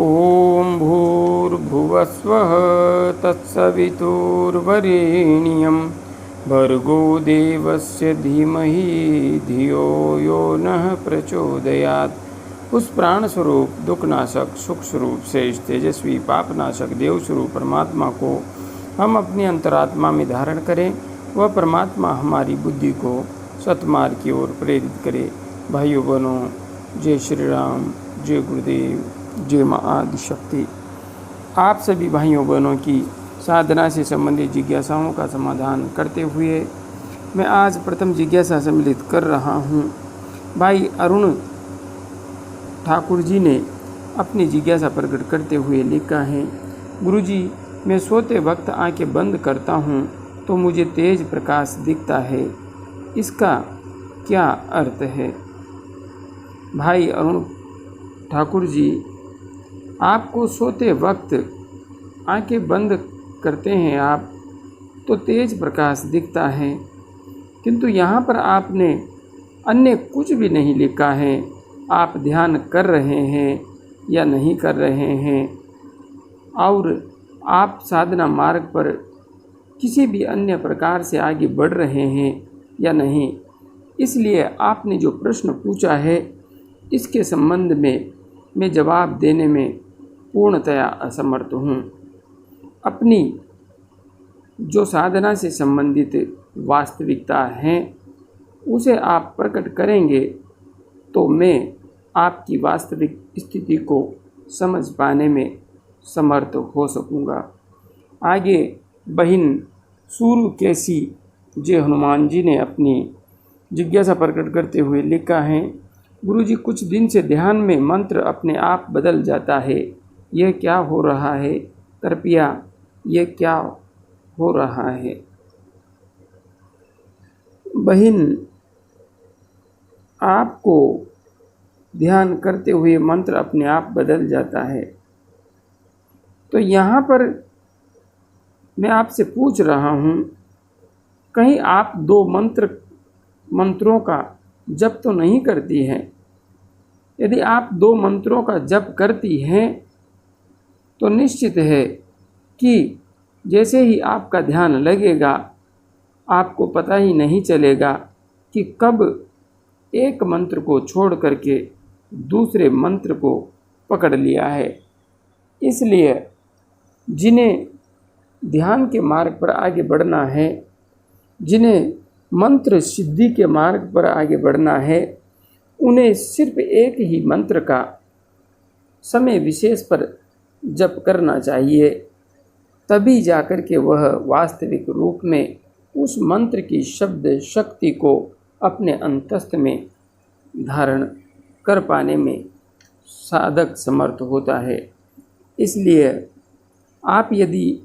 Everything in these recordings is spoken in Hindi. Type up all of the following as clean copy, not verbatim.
ॐ भूर्भुवस्वः तत्सवितुर्वरेण्यं भर्गो देवस्य धीमहि धियो यो नः प्रचोदयात्। उस प्राण स्वरूप, दुखनाशक, सुख स्वरूप, श्रेष्ठ, तेजस्वी, पापनाशक, देव स्वरूप परमात्मा को हम अपनी अंतरात्मा में धारण करें। वह परमात्मा हमारी बुद्धि को सतमार्ग की ओर प्रेरित करे। भाइयों बहनों, जय श्री राम, जय गुरुदेव, जय माँ आदिशक्ति। आप सभी भाइयों बहनों की साधना से संबंधित जिज्ञासाओं का समाधान करते हुए मैं आज प्रथम जिज्ञासा सम्मिलित कर रहा हूँ। भाई अरुण ठाकुर जी ने अपनी जिज्ञासा प्रकट करते हुए लिखा है, गुरुजी, मैं सोते वक्त आंखें बंद करता हूँ तो मुझे तेज प्रकाश दिखता है, इसका क्या अर्थ है? भाई अरुण ठाकुर जी, आपको सोते वक्त आंखें बंद करते हैं आप तो तेज प्रकाश दिखता है, किंतु यहाँ पर आपने अन्य कुछ भी नहीं लिखा है। आप ध्यान कर रहे हैं या नहीं कर रहे हैं, और आप साधना मार्ग पर किसी भी अन्य प्रकार से आगे बढ़ रहे हैं या नहीं। इसलिए आपने जो प्रश्न पूछा है इसके संबंध में मैं जवाब देने में पूर्णतया असमर्थ हूँ। अपनी जो साधना से संबंधित वास्तविकता है उसे आप प्रकट करेंगे तो मैं आपकी वास्तविक स्थिति को समझ पाने में समर्थ हो सकूँगा। आगे बहन सूरु केसी जय हनुमान जी ने अपनी जिज्ञासा प्रकट करते हुए लिखा है, गुरुजी, कुछ दिन से ध्यान में मंत्र अपने आप बदल जाता है, यह क्या हो रहा है? कृपया यह क्या हो रहा है? बहन, आपको ध्यान करते हुए मंत्र अपने आप बदल जाता है, तो यहाँ पर मैं आपसे पूछ रहा हूँ, कहीं आप दो मंत्रों का जप तो नहीं करती हैं? यदि आप दो मंत्रों का जप करती हैं तो निश्चित है कि जैसे ही आपका ध्यान लगेगा आपको पता ही नहीं चलेगा कि कब एक मंत्र को छोड़ करके दूसरे मंत्र को पकड़ लिया है। इसलिए जिन्हें ध्यान के मार्ग पर आगे बढ़ना है, जिन्हें मंत्र सिद्धि के मार्ग पर आगे बढ़ना है, उन्हें सिर्फ एक ही मंत्र का समय विशेष पर जप करना चाहिए। तभी जाकर के वह वास्तविक रूप में उस मंत्र की शब्द शक्ति को अपने अंतस्थ में धारण कर पाने में साधक समर्थ होता है। इसलिए आप यदि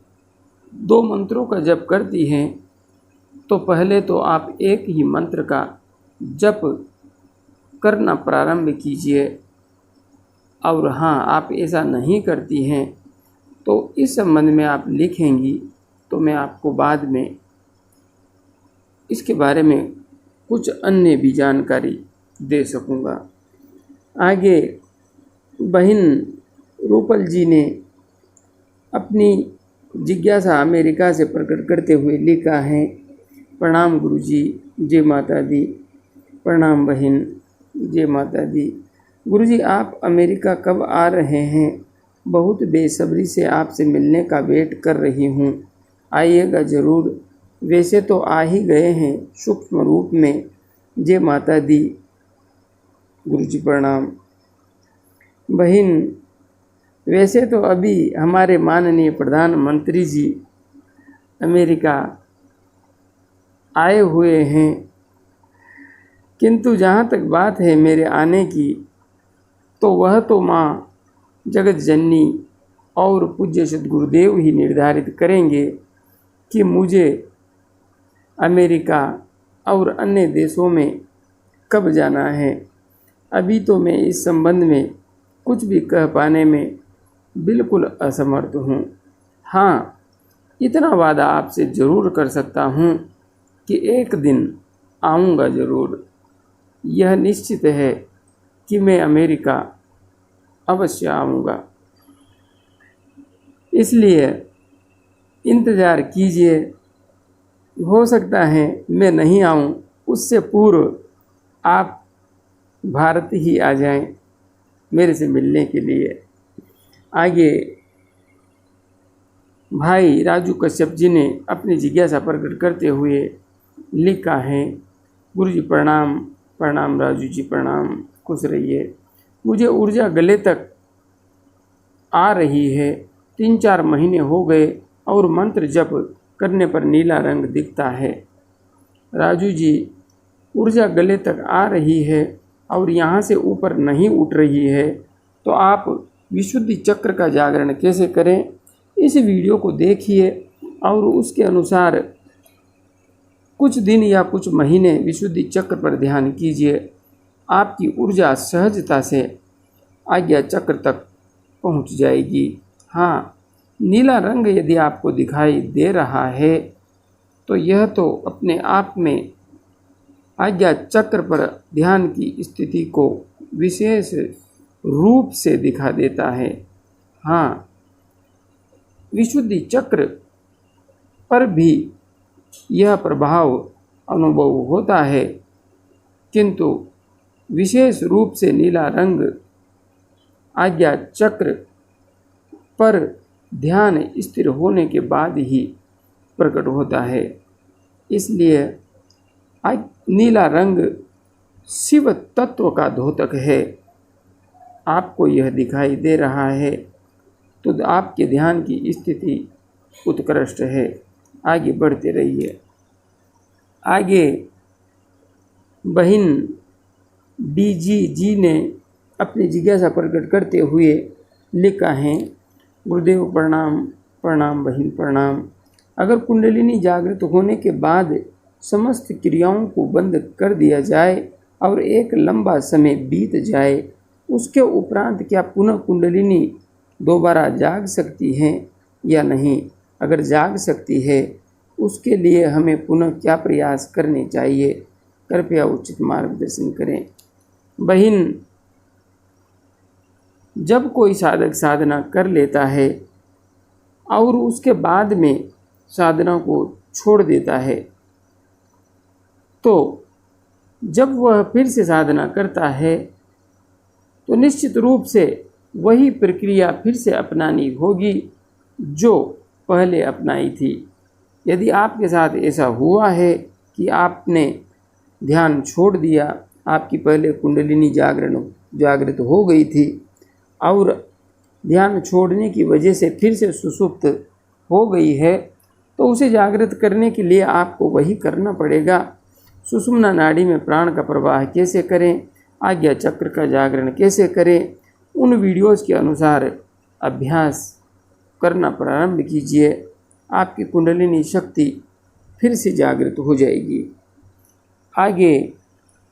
दो मंत्रों का जप करती हैं तो पहले तो आप एक ही मंत्र का जप करना प्रारंभ कीजिए, और हाँ, आप ऐसा नहीं करती हैं तो इस संबंध में आप लिखेंगी तो मैं आपको बाद में इसके बारे में कुछ अन्य भी जानकारी दे सकूँगा। आगे बहन रूपल जी ने अपनी जिज्ञासा अमेरिका से प्रकट करते हुए लिखा है, प्रणाम गुरुजी, जय माता दी। प्रणाम बहन, जय माता दी। गुरुजी, आप अमेरिका कब आ रहे हैं? बहुत बेसब्री से आपसे मिलने का वेट कर रही हूँ, आइएगा ज़रूर। वैसे तो आ ही गए हैं सूक्ष्म रूप में। जय माता दी। गुरुजी प्रणाम। बहन, वैसे तो अभी हमारे माननीय प्रधानमंत्री जी अमेरिका आए हुए हैं, किंतु जहाँ तक बात है मेरे आने की, तो वह तो माँ जगत जननी और पूज्य सद्गुरुदेव ही निर्धारित करेंगे कि मुझे अमेरिका और अन्य देशों में कब जाना है। अभी तो मैं इस संबंध में कुछ भी कह पाने में बिल्कुल असमर्थ हूँ। हाँ, इतना वादा आपसे ज़रूर कर सकता हूँ कि एक दिन आऊँगा ज़रूर। यह निश्चित है कि मैं अमेरिका अवश्य आऊँगा। इसलिए इंतज़ार कीजिए, हो सकता है मैं नहीं आऊँ, उससे पूर्व आप भारत ही आ जाएं मेरे से मिलने के लिए। आगे भाई राजू कश्यप जी ने अपनी जिज्ञासा प्रकट करते हुए लिखा है, गुरुजी प्रणाम। प्रणाम राजू जी, प्रणाम, खुश रहिए। मुझे ऊर्जा गले तक आ रही है, 3-4 महीने हो गए और मंत्र जप करने पर नीला रंग दिखता है। राजू जी, ऊर्जा गले तक आ रही है और यहाँ से ऊपर नहीं उठ रही है, तो आप विशुद्धि चक्र का जागरण कैसे करें? इस वीडियो को देखिए और उसके अनुसार कुछ दिन या कुछ महीने विशुद्धि चक्र पर ध्यान कीजिए। आपकी ऊर्जा सहजता से आज्ञा चक्र तक पहुंच जाएगी। हाँ, नीला रंग यदि आपको दिखाई दे रहा है तो यह तो अपने आप में आज्ञा चक्र पर ध्यान की स्थिति को विशेष रूप से दिखा देता है। हाँ, विशुद्धि चक्र पर भी यह प्रभाव अनुभव होता है, किंतु विशेष रूप से नीला रंग आज्ञा चक्र पर ध्यान स्थिर होने के बाद ही प्रकट होता है। इसलिए नीला रंग शिव तत्व का द्योतक है। आपको यह दिखाई दे रहा है तो आपके ध्यान की स्थिति उत्कृष्ट है। आगे बढ़ते रहिए। आगे बहन डीजी जी ने अपनी जिज्ञासा प्रकट करते हुए लिखा है, गुरुदेव प्रणाम। प्रणाम बहन, प्रणाम। अगर कुंडलिनी जागृत होने के बाद समस्त क्रियाओं को बंद कर दिया जाए और एक लंबा समय बीत जाए, उसके उपरांत क्या पुनः कुंडलिनी दोबारा जाग सकती है या नहीं? अगर जाग सकती है, उसके लिए हमें पुनः क्या प्रयास करने चाहिए? कृपया उचित मार्गदर्शन करें। बहन, जब कोई साधक साधना कर लेता है और उसके बाद में साधना को छोड़ देता है, तो जब वह फिर से साधना करता है तो निश्चित रूप से वही प्रक्रिया फिर से अपनानी होगी जो पहले अपनाई थी। यदि आपके साथ ऐसा हुआ है कि आपने ध्यान छोड़ दिया, आपकी पहले कुंडलिनी जागृत हो गई थी और ध्यान छोड़ने की वजह से फिर से सुषुप्त हो गई है, तो उसे जागृत करने के लिए आपको वही करना पड़ेगा। सुषुम्ना नाड़ी में प्राण का प्रवाह कैसे करें, आज्ञा चक्र का जागरण कैसे करें, उन वीडियोस के अनुसार अभ्यास करना प्रारंभ कीजिए। आपकी कुंडलिनी शक्ति फिर से जागृत हो जाएगी। आगे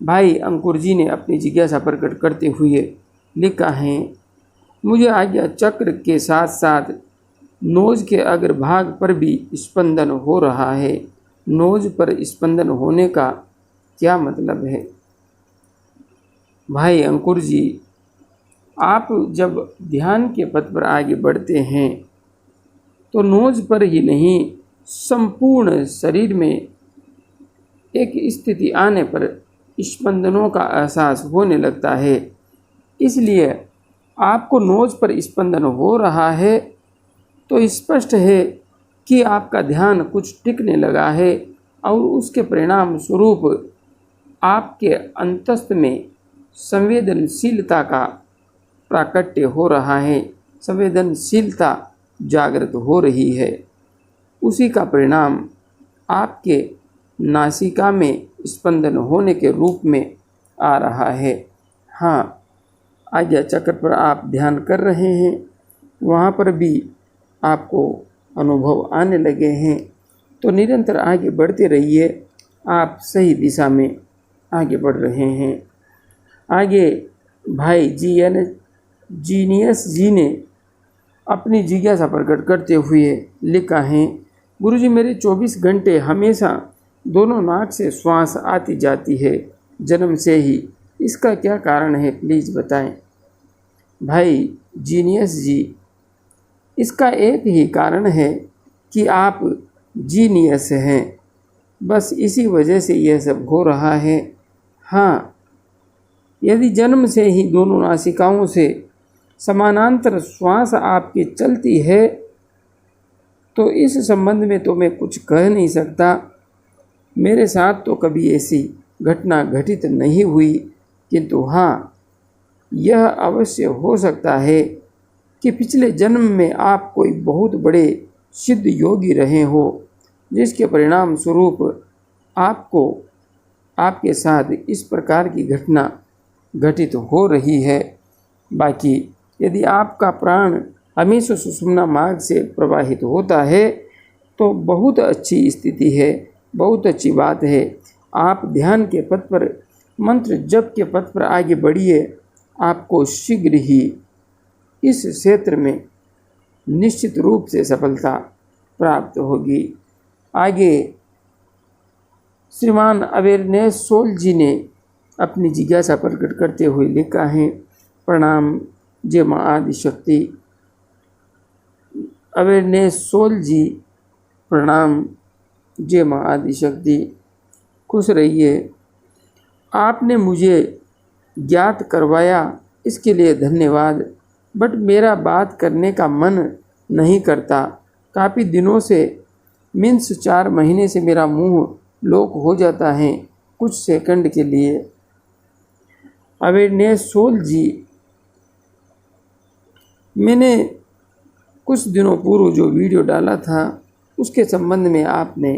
भाई अंकुर जी ने अपनी जिज्ञासा प्रकट करते हुए लिखा है, मुझे आज्ञा चक्र के साथ साथ नोज के अग्रभाग पर भी स्पंदन हो रहा है। नोज पर स्पंदन होने का क्या मतलब है? भाई अंकुर जी, आप जब ध्यान के पथ पर आगे बढ़ते हैं तो नोज पर ही नहीं, संपूर्ण शरीर में एक स्थिति आने पर स्पंदनों का एहसास होने लगता है। इसलिए आपको नोज पर स्पंदन हो रहा है तो स्पष्ट है कि आपका ध्यान कुछ टिकने लगा है और उसके परिणाम स्वरूप आपके अंतस्थ में संवेदनशीलता का प्राकट्य हो रहा है, संवेदनशीलता जागृत हो रही है। उसी का परिणाम आपके नासिका में स्पंदन होने के रूप में आ रहा है। हाँ, आज्ञा चक्र पर आप ध्यान कर रहे हैं, वहाँ पर भी आपको अनुभव आने लगे हैं, तो निरंतर आगे बढ़ते रहिए। आप सही दिशा में आगे बढ़ रहे हैं। आगे भाई जीनियस जी ने अपनी जिज्ञासा प्रकट करते हुए लिखा है, गुरुजी, मेरे 24 घंटे हमेशा दोनों नाक से श्वास आती जाती है, जन्म से ही। इसका क्या कारण है, प्लीज़ बताएं। भाई जीनियस जी, इसका एक ही कारण है कि आप जीनियस हैं। बस इसी वजह से यह सब हो रहा है। हाँ, यदि जन्म से ही दोनों नासिकाओं से समानांतर श्वास आपकी चलती है तो इस संबंध में तो मैं कुछ कह नहीं सकता। मेरे साथ तो कभी ऐसी घटना घटित नहीं हुई, किंतु हाँ, यह अवश्य हो सकता है कि पिछले जन्म में आप कोई बहुत बड़े सिद्ध योगी रहे हो, जिसके परिणाम स्वरूप आपको आपके साथ इस प्रकार की घटना घटित हो रही है। बाकी यदि आपका प्राण हमेशा सुषुम्ना मार्ग से प्रवाहित होता है तो बहुत अच्छी स्थिति है, बहुत अच्छी बात है। आप ध्यान के पथ पर, मंत्र जप के पथ पर आगे बढ़िए। आपको शीघ्र ही इस क्षेत्र में निश्चित रूप से सफलता प्राप्त होगी। आगे श्रीमान अवेयरनेस सोल जी ने अपनी जिज्ञासा प्रकट करते हुए लिखा है, प्रणाम जय माँ आदि शक्ति। अवेयरनेस सोल जी, प्रणाम जय माँ आदि शक्ति। खुश रहिए। आपने मुझे ज्ञात करवाया, इसके लिए धन्यवाद। बट मेरा बात करने का मन नहीं करता। काफ़ी दिनों से, मीन्स 4 महीने से मेरा मुंह लोक हो जाता है कुछ सेकंड के लिए। अवेयरनेस सोल जी, मैंने कुछ दिनों पूर्व जो वीडियो डाला था उसके संबंध में आपने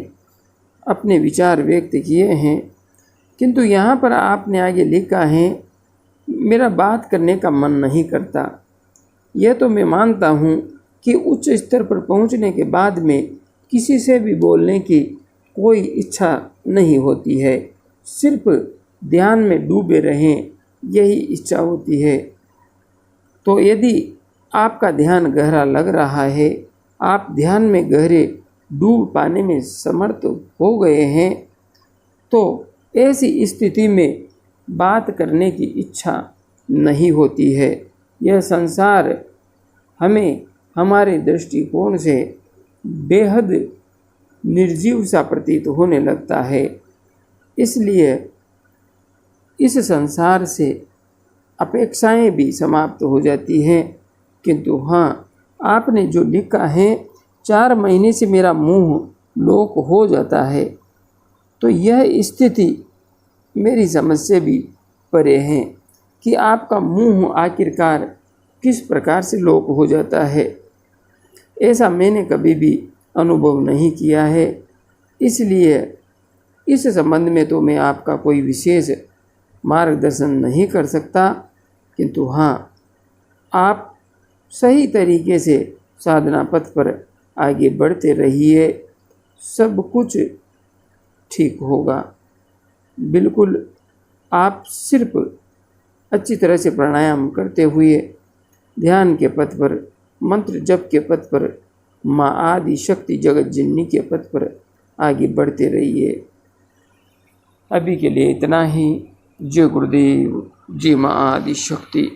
अपने विचार व्यक्त किए हैं, किंतु यहाँ पर आपने आगे लिखा है, मेरा बात करने का मन नहीं करता। यह तो मैं मानता हूँ कि उच्च स्तर पर पहुँचने के बाद में किसी से भी बोलने की कोई इच्छा नहीं होती है, सिर्फ ध्यान में डूबे रहें यही इच्छा होती है। तो यदि आपका ध्यान गहरा लग रहा है, आप ध्यान में गहरे डूब पाने में समर्थ हो गए हैं, तो ऐसी स्थिति में बात करने की इच्छा नहीं होती है। यह संसार हमें हमारे दृष्टिकोण से बेहद निर्जीव सा प्रतीत होने लगता है। इसलिए इस संसार से अपेक्षाएं भी समाप्त हो जाती हैं। किंतु हाँ, आपने जो लिखा है 4 महीने से मेरा मुंह लोक हो जाता है, तो यह स्थिति मेरी समझ से भी परे है कि आपका मुंह आखिरकार किस प्रकार से लोक हो जाता है। ऐसा मैंने कभी भी अनुभव नहीं किया है। इसलिए इस संबंध में तो मैं आपका कोई विशेष मार्गदर्शन नहीं कर सकता, किंतु हाँ, आप सही तरीके से साधना पथ पर आगे बढ़ते रहिए, सब कुछ ठीक होगा। बिल्कुल, आप सिर्फ अच्छी तरह से प्राणायाम करते हुए ध्यान के पथ पर, मंत्र जप के पथ पर, माँ आदि शक्ति जगत जननी के पथ पर आगे बढ़ते रहिए। अभी के लिए इतना ही। जय गुरुदेव, जय माँ आदि शक्ति।